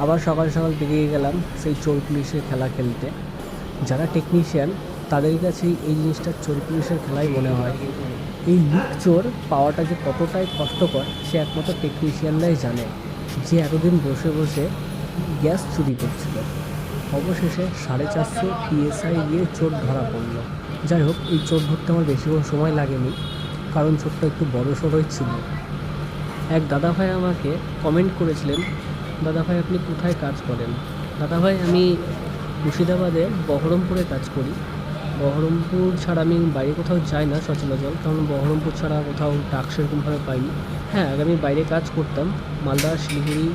আবার সকাল সকাল বেরিয়ে গেলাম সেই চোর পুলিশের খেলা খেলতে। যারা টেকনিশিয়ান তাদের কাছে এই জিনিসটা চোর পুলিশের খেলাই মনে হয়। এই লিক চোর পাওয়াটা যে কতটাই কষ্টকর সে একমাত্র টেকনিশিয়ানরাই জানে, যে এতদিন বসে বসে গ্যাস চুরি করছিল। অবশেষে 450 PSI দিয়ে চোর ধরা পড়লো। যাই হোক, এই চোর ধরতে আমার বেশিক্ষণ সময় লাগেনি, কারণ চোরটা একটু বড় সড়োই ছিল। এক দাদাভাই আমাকে কমেন্ট করেছিলেন, দাদাভাই আপনি কোথায় কাজ করেন? দাদাভাই আমি মুর্শিদাবাদে বহরমপুরে কাজ করি। বহরমপুর ছাড়া আমি বাইরে কোথাও যাই না সচরাচর, কারণ বহরমপুর ছাড়া কোথাও টাস্ক সেরকমভাবে পাইনি। হ্যাঁ, আগে আমি বাইরে কাজ করতাম, মালদা, শিলিগুড়ি,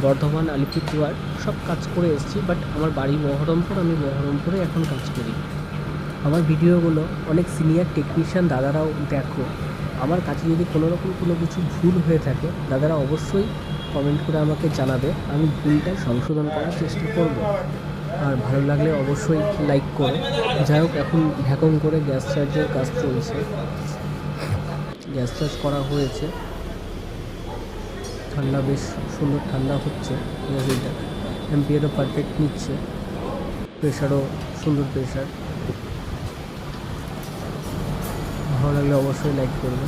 বর্ধমান, আলিপুরদুয়ার সব কাজ করে এসেছি, বাট আমার বাড়ি বহরমপুর, আমি বহরমপুরে এখন কাজ করি। আমার ভিডিওগুলো অনেক সিনিয়র টেকনিশিয়ান দাদারাও দেখো। আমার কাছে যদি কোনো রকম কোনো কিছু ভুল হয়ে থাকে দাদারা অবশ্যই কমেন্ট করে আমাকে জানাবে, আমি ভুলটা সংশোধন করার চেষ্টা করব। আর ভালো লাগলে অবশ্যই লাইক করো। যাই হোক, এখন ভ্যাকুম করে গ্যাস চার্জের কাজ চলছে। গ্যাস চার্জ করা হয়েছে, ঠান্ডা বেশ সুন্দর ঠান্ডা হচ্ছে। গ্যাসটা এমপিএরও পারফেক্ট নিচ্ছে, প্রেশারও সুন্দর প্রেশার। ভালো লাগলে অবশ্যই লাইক করবে।